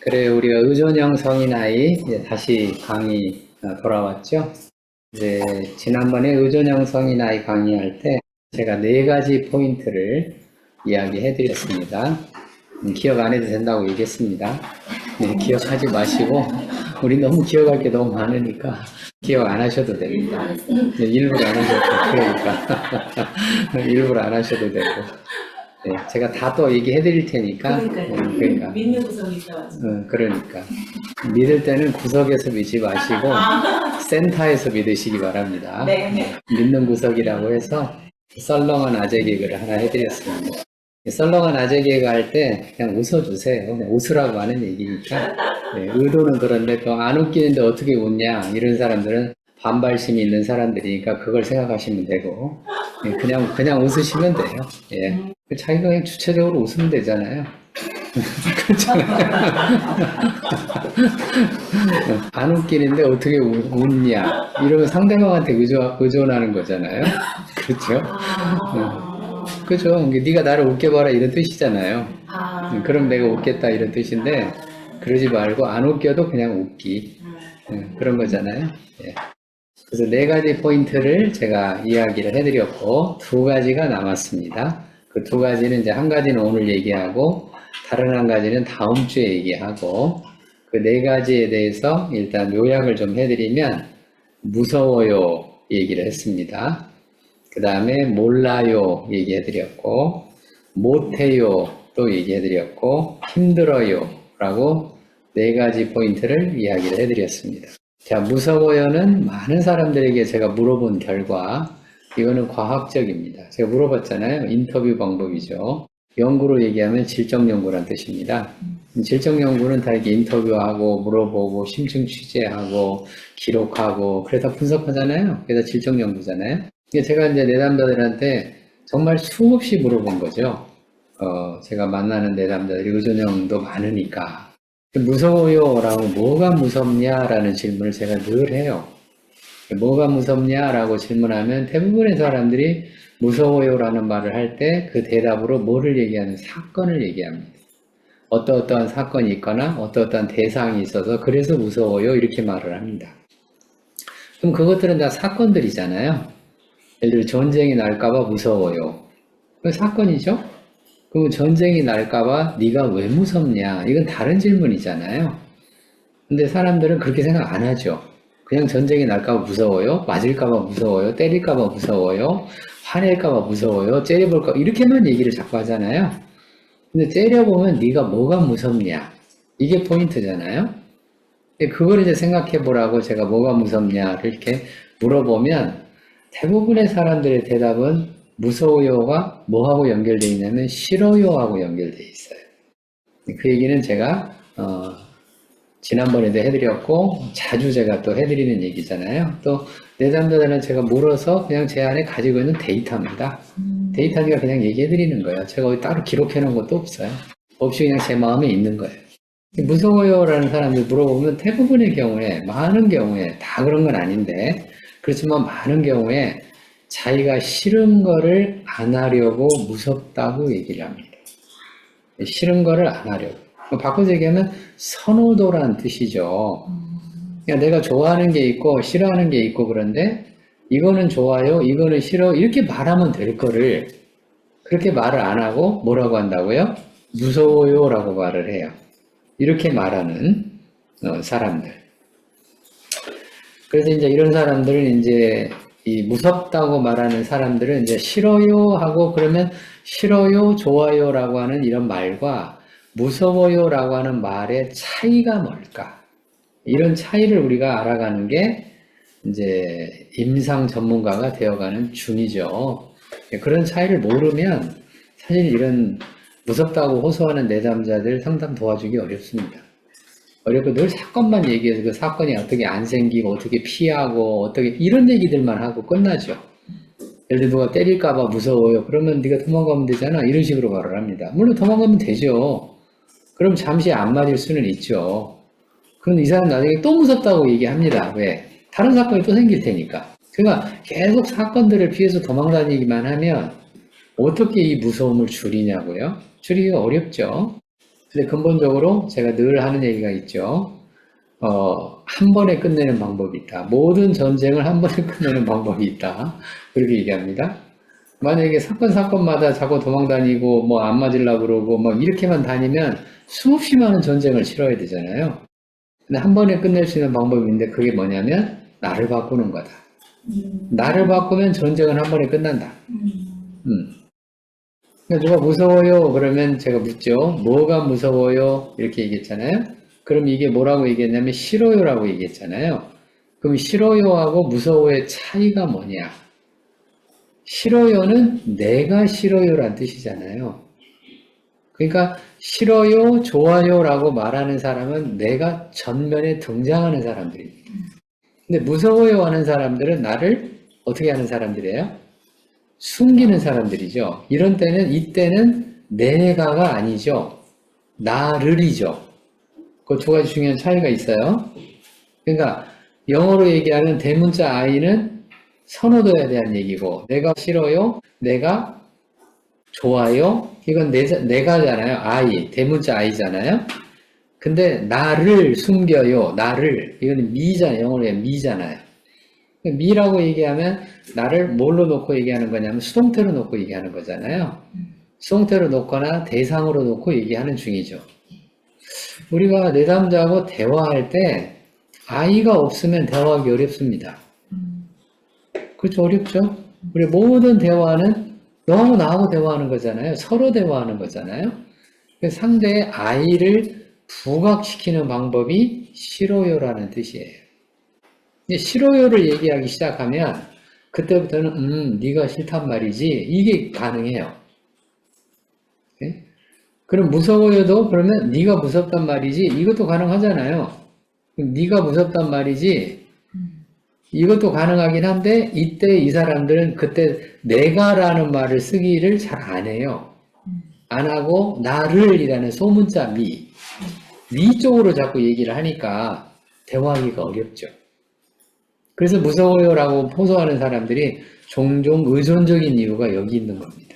그래, 우리가 의존형 성인아이 이제 다시 강의 돌아왔죠. 이제 지난번에 의존형 성인아이 강의할 때 제가 4가지 포인트를 이야기해 드렸습니다. 기억 안 해도 된다고 얘기했습니다. 네, 기억하지 마시고 우리 너무 기억할 게 너무 많으니까 기억 안 하셔도 됩니다. 네, 일부러 안 하셔도 그러니까 일부러 안 하셔도 되고. 네, 제가 다 또 얘기해 드릴 테니까. 그러니까. 믿는 구석이 있어. 그러니까. 믿을 때는 구석에서 믿지 마시고, 센터에서 믿으시기 바랍니다. 네. 믿는 구석이라고 해서 썰렁한 아재 개그를 하나 해드렸습니다. 썰렁한 아재 개그 할 때 그냥 웃어주세요. 그냥 웃으라고 하는 얘기니까. 네, 의도는 그런데 또 안 웃기는데 어떻게 웃냐, 이런 사람들은 반발심이 있는 사람들이니까 그걸 생각하시면 되고, 예, 그냥 웃으시면 돼요. 예. 자기가 그냥 주체적으로 웃으면 되잖아요. 그렇잖아요. 안 웃기는데 어떻게 웃냐, 이러면 상대방한테 의존하는 거잖아요. 그렇죠? 그죠? 네가 나를 웃겨봐라, 이런 뜻이잖아요. 그럼 내가 웃겠다, 이런 뜻인데, 그러지 말고 안 웃겨도 그냥 웃기, 그런 거잖아요. 예. 그래서 4가지 포인트를 제가 이야기를 해드렸고, 2가지가 남았습니다. 그 2가지는 이제 한 가지는 오늘 얘기하고, 다른 한 가지는 다음 주에 얘기하고, 그 4가지에 대해서 일단 요약을 좀 해드리면, 무서워요 얘기를 했습니다. 그 다음에 몰라요 얘기해드렸고, 못해요 또 얘기해드렸고, 힘들어요 라고 4가지 포인트를 이야기를 해드렸습니다. 자, 무서워요는 많은 사람들에게 제가 물어본 결과, 이거는 과학적입니다. 제가 물어봤잖아요. 인터뷰 방법이죠. 연구로 얘기하면 질적연구란 뜻입니다. 질적연구는 다 이렇게 인터뷰하고 물어보고 심층 취재하고 기록하고 그래서 분석하잖아요. 그래서 질적연구잖아요. 제가 이제 내담자들한테 정말 수없이 물어본 거죠. 제가 만나는 내담자들이 의존형도 많으니까. 무서워요 라고 뭐가 무섭냐라는 질문을 제가 늘 해요. 뭐가 무섭냐라고 질문하면 대부분의 사람들이 무서워요 라는 말을 할 때 그 대답으로 뭐를 얘기하는, 사건을 얘기합니다. 어떠한 사건이 있거나 어떠한 대상이 있어서 그래서 무서워요 이렇게 말을 합니다. 그럼 그것들은 다 사건들이잖아요. 예를 들어 전쟁이 날까봐 무서워요. 그 사건이죠? 그럼 전쟁이 날까봐 네가 왜 무섭냐? 이건 다른 질문이잖아요. 근데 사람들은 그렇게 생각 안 하죠. 그냥 전쟁이 날까봐 무서워요? 맞을까봐 무서워요? 때릴까봐 무서워요? 화낼까봐 무서워요? 째려볼까? 이렇게만 얘기를 자꾸 하잖아요. 근데 째려보면 네가 뭐가 무섭냐? 이게 포인트잖아요. 그걸 이제 생각해 보라고 제가 뭐가 무섭냐를 이렇게 물어보면 대부분의 사람들의 대답은 무서워요가 뭐하고 연결되어 있냐면 싫어요하고 연결되어 있어요. 그 얘기는 제가 지난번에도 해드렸고 자주 제가 또 해드리는 얘기잖아요. 또 내담자들은 제가 물어서 그냥 제 안에 가지고 있는 데이터입니다. 데이터니까 그냥 얘기해드리는 거예요. 제가 어디 따로 기록해 놓은 것도 없어요. 없이 그냥 제 마음에 있는 거예요. 무서워요 라는 사람들 물어보면 대부분의 경우에, 많은 경우에, 다 그런 건 아닌데 그렇지만 많은 경우에 자기가 싫은 거를 안 하려고 무섭다고 얘기를 합니다. 싫은 거를 안 하려고. 바꿔서 얘기하면 선호도란 뜻이죠. 그러니까 내가 좋아하는 게 있고 싫어하는 게 있고 그런데 이거는 좋아요, 이거는 싫어 이렇게 말하면 될 거를 그렇게 말을 안 하고 뭐라고 한다고요? 무서워요 라고 말을 해요. 이렇게 말하는 사람들. 그래서 이제 이런 사람들은 이제 이 무섭다고 말하는 사람들은 이제 싫어요 하고 그러면 싫어요, 좋아요 라고 하는 이런 말과 무서워요 라고 하는 말의 차이가 뭘까? 이런 차이를 우리가 알아가는 게 이제 임상 전문가가 되어가는 중이죠. 그런 차이를 모르면 사실 이런 무섭다고 호소하는 내담자들 상담 도와주기 어렵습니다. 어렵고 늘 사건만 얘기해서 그 사건이 어떻게 안 생기고 어떻게 피하고 어떻게 이런 얘기들만 하고 끝나죠. 예를 들어 누가 때릴까봐 무서워요. 그러면 네가 도망가면 되잖아. 이런 식으로 말을 합니다. 물론 도망가면 되죠. 그럼 잠시 안 맞을 수는 있죠. 그럼 이 사람 나중에 또 무섭다고 얘기합니다. 왜? 다른 사건이 또 생길 테니까. 그러니까 계속 사건들을 피해서 도망다니기만 하면 어떻게 이 무서움을 줄이냐고요? 줄이기가 어렵죠. 근데 근본적으로 제가 늘 하는 얘기가 있죠. 한 번에 끝내는 방법이 있다. 모든 전쟁을 한 번에 끝내는 방법이 있다. 그렇게 얘기합니다. 만약에 사건마다 자꾸 도망다니고, 뭐, 안 맞으려고 그러고, 뭐, 이렇게만 다니면 수없이 많은 전쟁을 치러야 되잖아요. 근데 한 번에 끝낼 수 있는 방법인데, 그게 뭐냐면, 나를 바꾸는 거다. 나를 바꾸면 전쟁은 한 번에 끝난다. 그러니까 누가 무서워요? 그러면 제가 묻죠. 뭐가 무서워요? 이렇게 얘기했잖아요. 그럼 이게 뭐라고 얘기했냐면 싫어요라고 얘기했잖아요. 그럼 싫어요하고 무서워의 차이가 뭐냐? 싫어요는 내가 싫어요란 뜻이잖아요. 그러니까 싫어요, 좋아요라고 말하는 사람은 내가 전면에 등장하는 사람들입니다. 근데 무서워요 하는 사람들은 나를 어떻게 하는 사람들이에요? 숨기는 사람들이죠. 이때는 내가가 아니죠. 나를이죠. 그 두 가지 중요한 차이가 있어요. 그러니까 영어로 얘기하는 대문자 I는 선호도에 대한 얘기고, 내가 싫어요, 내가 좋아요, 이건 내가잖아요. I, 대문자 I잖아요. 근데 나를 숨겨요, 나를, 이건 미잖아요. 영어로 얘기하면 미잖아요. 미라고 얘기하면 나를 뭘로 놓고 얘기하는 거냐면 수동태로 놓고 얘기하는 거잖아요. 수동태로 놓거나 대상으로 놓고 얘기하는 중이죠. 우리가 내담자하고 대화할 때 아이가 없으면 대화하기 어렵습니다. 그렇죠? 어렵죠? 우리 모든 대화는 너하고 나하고 대화하는 거잖아요. 서로 대화하는 거잖아요. 상대의 아이를 부각시키는 방법이 싫어요라는 뜻이에요. 싫어요를 얘기하기 시작하면 그때부터는 네가 싫단 말이지 이게 가능해요. 네? 그럼 무서워요도 그러면 네가 무섭단 말이지 이것도 가능하잖아요. 네가 무섭단 말이지 이것도 가능하긴 한데 이때 이 사람들은 그때 내가라는 말을 쓰기를 잘 안 해요. 안 하고 나를이라는 소문자 미 쪽으로 자꾸 얘기를 하니까 대화하기가 어렵죠. 그래서 무서워요라고 포소하는 사람들이 종종 의존적인 이유가 여기 있는 겁니다.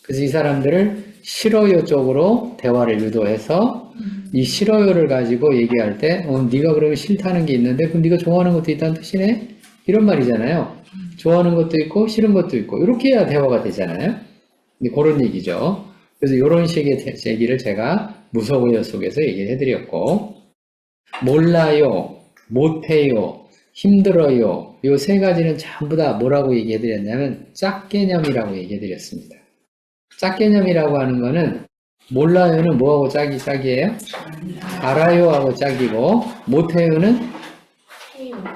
그래서 이 사람들을 싫어요 쪽으로 대화를 유도해서 이 싫어요를 가지고 얘기할 때 네가 그러면 싫다는 게 있는데 그럼 네가 좋아하는 것도 있다는 뜻이네? 이런 말이잖아요. 좋아하는 것도 있고 싫은 것도 있고 이렇게 해야 대화가 되잖아요. 그런 얘기죠. 그래서 이런 식의 얘기를 제가 무서워요 속에서 얘기를 해드렸고 몰라요, 못해요, 힘들어요. 이 세 가지는 전부 다 뭐라고 얘기해드렸냐면 짝개념이라고 얘기해드렸습니다. 짝개념이라고 하는 거는 몰라요는 뭐하고 짝이에요? 알아요 하고 짝이고 못해요는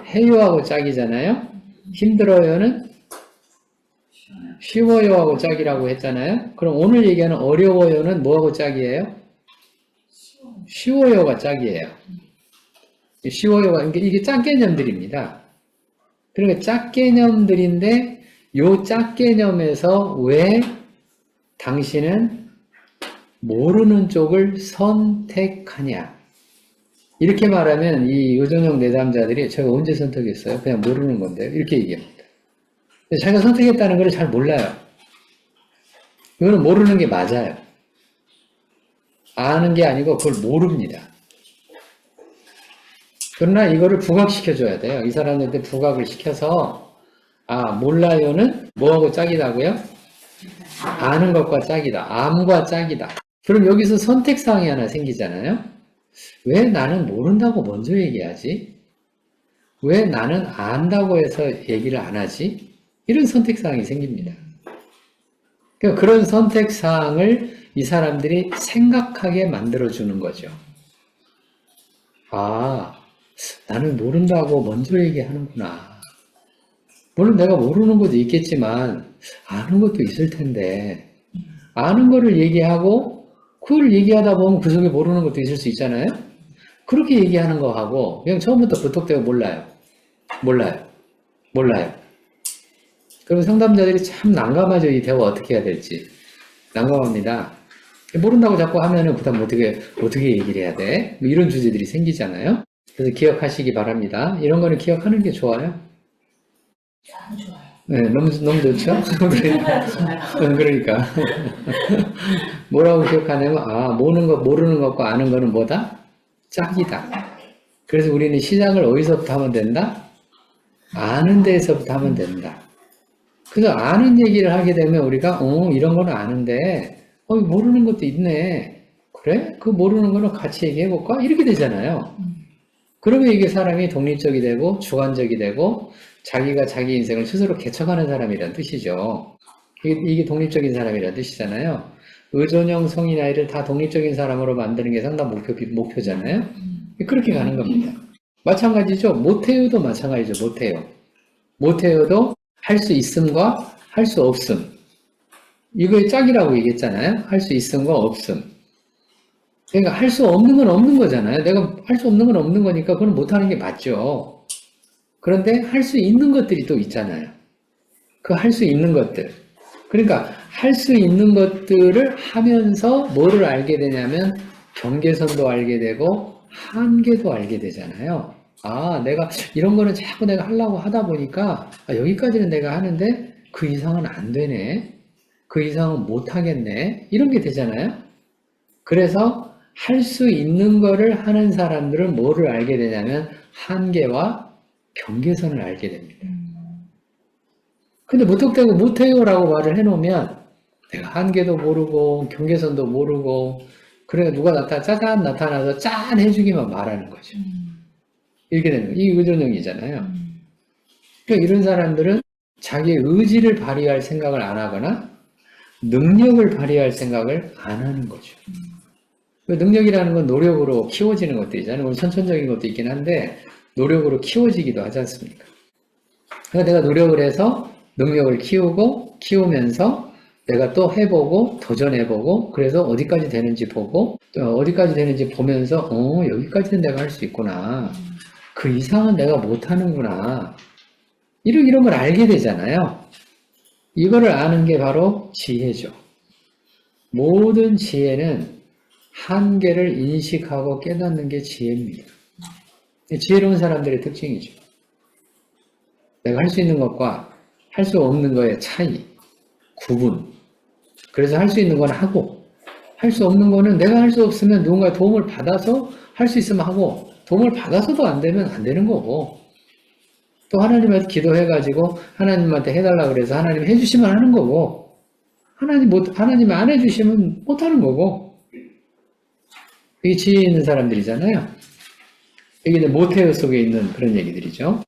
해요하고 짝이잖아요. 힘들어요는 쉬워요 하고 짝이라고 했잖아요. 그럼 오늘 얘기하는 어려워요는 뭐하고 짝이에요? 쉬워요가 짝이에요. 쉬워요가 이게 짝개념들입니다. 그러니까 짝개념들인데 요 짝개념에서 왜 당신은 모르는 쪽을 선택하냐? 이렇게 말하면 이 요전형 내담자들이 제가 언제 선택했어요? 그냥 모르는 건데요. 이렇게 얘기합니다. 자기가 선택했다는 걸 잘 몰라요. 이거는 모르는 게 맞아요. 아는 게 아니고 그걸 모릅니다. 그러나 이거를 부각시켜줘야 돼요. 이 사람들한테 부각을 시켜서 몰라요는 뭐하고 짝이다고요? 아는 것과 짝이다. 암과 짝이다. 그럼 여기서 선택사항이 하나 생기잖아요. 왜 나는 모른다고 먼저 얘기하지? 왜 나는 안다고 해서 얘기를 안 하지? 이런 선택사항이 생깁니다. 그러니까 그런 선택사항을 이 사람들이 생각하게 만들어주는 거죠. 나는 모른다고 먼저 얘기하는구나. 물론 내가 모르는 것도 있겠지만 아는 것도 있을 텐데 아는 거를 얘기하고 그걸 얘기하다 보면 그 속에 모르는 것도 있을 수 있잖아요. 그렇게 얘기하는 거하고 그냥 처음부터 부탁되고 몰라요. 그리고 상담자들이 참 난감하죠. 이 대화 어떻게 해야 될지. 난감합니다. 모른다고 자꾸 하면은 그 다음 어떻게 얘기를 해야 돼? 뭐 이런 주제들이 생기잖아요. 그래서 기억하시기 바랍니다. 이런 거는 기억하는 게 좋아요. 참 좋아요. 네, 너무 좋죠? 그러니까. 뭐라고 기억하냐면, 모르는 것과 아는 거는 뭐다? 짝이다. 그래서 우리는 시작을 어디서부터 하면 된다? 아는 데에서부터 하면 된다. 그래서 아는 얘기를 하게 되면 우리가, 이런 거는 아는데, 모르는 것도 있네. 그래? 그 모르는 거는 같이 얘기해볼까? 이렇게 되잖아요. 그러면 이게 사람이 독립적이 되고, 주관적이 되고, 자기가 자기 인생을 스스로 개척하는 사람이란 뜻이죠. 이게 독립적인 사람이란 뜻이잖아요. 의존형 성인 아이를 다 독립적인 사람으로 만드는 게 상당 목표잖아요. 그렇게 가는 겁니다. 마찬가지죠. 모태요도 마찬가지죠. 모태요도 할 수 있음과 할 수 없음. 이거의 짝이라고 얘기했잖아요. 할 수 있음과 없음. 그러니까 할 수 없는 건 없는 거잖아요. 내가 할 수 없는 건 없는 거니까 그건 못하는 게 맞죠. 그런데 할 수 있는 것들이 또 있잖아요. 그 할 수 있는 것들. 그러니까 할 수 있는 것들을 하면서 뭐를 알게 되냐면 경계선도 알게 되고 한계도 알게 되잖아요. 내가 이런 거는 자꾸 내가 하려고 하다 보니까 여기까지는 내가 하는데 그 이상은 안 되네. 그 이상은 못 하겠네. 이런 게 되잖아요. 그래서 할 수 있는 거를 하는 사람들은 뭐를 알게 되냐면 한계와 경계선을 알게 됩니다. 근데 무턱대고 못해요라고 말을 해놓으면 내가 한계도 모르고 경계선도 모르고 그러니까 누가 짜잔 나타나서 짠 해주기만 말하는 거죠. 이렇게 되는 거예요. 이 의존형이잖아요. 그러니까 이런 사람들은 자기의 의지를 발휘할 생각을 안 하거나 능력을 발휘할 생각을 안 하는 거죠. 능력이라는 건 노력으로 키워지는 것들이잖아요. 물론 선천적인 것도 있긴 한데 노력으로 키워지기도 하지 않습니까? 그러니까 내가 노력을 해서 능력을 키우면서 내가 또 해보고 도전해보고 그래서 어디까지 되는지 보고 어디까지 되는지 보면서 여기까지는 내가 할 수 있구나. 그 이상은 내가 못하는구나. 이런 걸 알게 되잖아요. 이거를 아는 게 바로 지혜죠. 모든 지혜는 한계를 인식하고 깨닫는 게 지혜입니다. 지혜로운 사람들의 특징이죠. 내가 할 수 있는 것과 할 수 없는 거의 차이, 구분. 그래서 할 수 있는 건 하고, 할 수 없는 거는 내가 할 수 없으면 누군가 도움을 받아서 할 수 있으면 하고, 도움을 받아서도 안 되면 안 되는 거고, 또 하나님한테 기도해가지고 하나님한테 해달라고 그래서 하나님 해주시면 하는 거고, 하나님 안 해주시면 못 하는 거고, 이게 지혜 있는 사람들이잖아요. 이게 모태어 속에 있는 그런 얘기들이죠.